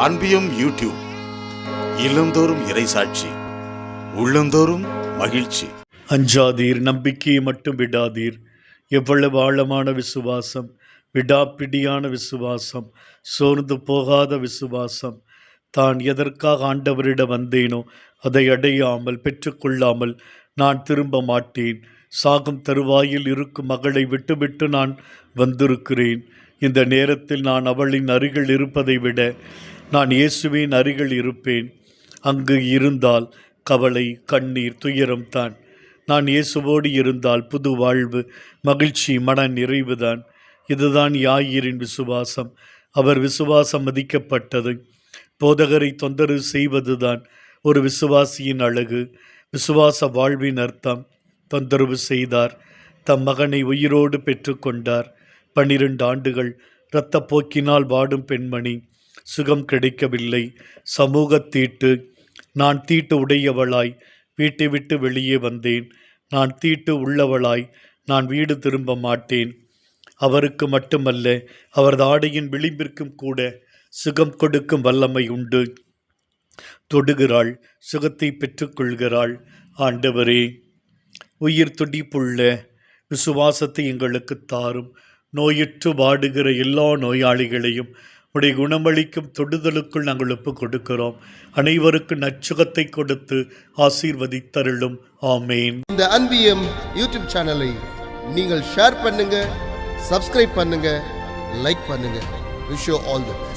அன்பியும் YouTube இல்லந்தோறும் இறைசாட்சி, உள்ளந்தோறும் மகிழ்ச்சி. அஞ்சாதீர், நம்பிக்கையை மட்டும் விடாதீர். எவ்வளவு ஆழமான விசுவாசம், விடாப்பிடியான விசுவாசம், சோர்ந்து போகாத விசுவாசம். தான் எதற்காக ஆண்டவரிடம் வந்தேனோ அதை அடையாமல் பெற்றுக்கொள்ளாமல் நான் திரும்ப மாட்டேன். சாகும் தருவாயில் இருக்கும் மகளை விட்டுவிட்டு நான் வந்திருக்கிறேன். இந்த நேரத்தில் நான் அவளின் அருகில் இருப்பதை விட நான் இயேசுவின் அருகில் இருப்பேன். அங்கு இருந்தால் கவலை, கண்ணீர், துயரம் தான். நான் இயேசுவோடு இருந்தால் புது வாழ்வு, மகிழ்ச்சி, மன நிறைவுதான். இதுதான் யாயிரின் விசுவாசம். அவர் விசுவாசம் மதிக்கப்பட்டது. போதகரை தொந்தரவு செய்வதுதான் ஒரு விசுவாசியின் அழகு, விசுவாச வாழ்வின் அர்த்தம். தொந்தரவு செய்தார். தம் மகனை உயிரோடு பெற்றுக்கொண்டார். 12 ஆண்டுகள் இரத்தப்போக்கினால் வாடும் பெண்மணி. சுகம் கிடைக்கவில்லை. சமூக தீட்டு. நான் தீட்டு உடையவளாய் வீட்டை விட்டு வெளியே வந்தேன். நான் தீட்டு உள்ளவளாய் நான் வீடு திரும்ப மாட்டேன். அவருக்கு மட்டுமல்ல, அவரது ஆடையின் விளிம்பிற்கும் கூட சுகம் கொடுக்கும் வல்லமை உண்டு. தொடுகிறாள், சுகத்தை பெற்றுக்கொள்கிறாள். ஆண்டவரே, உயிர் துடிப்புள்ள விசுவாசத்தை எங்களுக்கு தாரும். நோயுற்று வாடுகிற எல்லா நோயாளிகளையும் உடைய குணமளிக்கும் தொடுதலுக்குள் நாங்கள் ஒப்புக் கொடுக்கிறோம். அனைவருக்கும் நற்சுகத்தை கொடுத்து ஆசீர்வதித்தருளும். ஆமேன். இந்த அன்பியம் யூடியூப் சேனலை நீங்கள் ஷேர் பண்ணுங்க, சப்ஸ்கிரைப் பண்ணுங்க, லைக் பண்ணுங்க. Wish you all the best.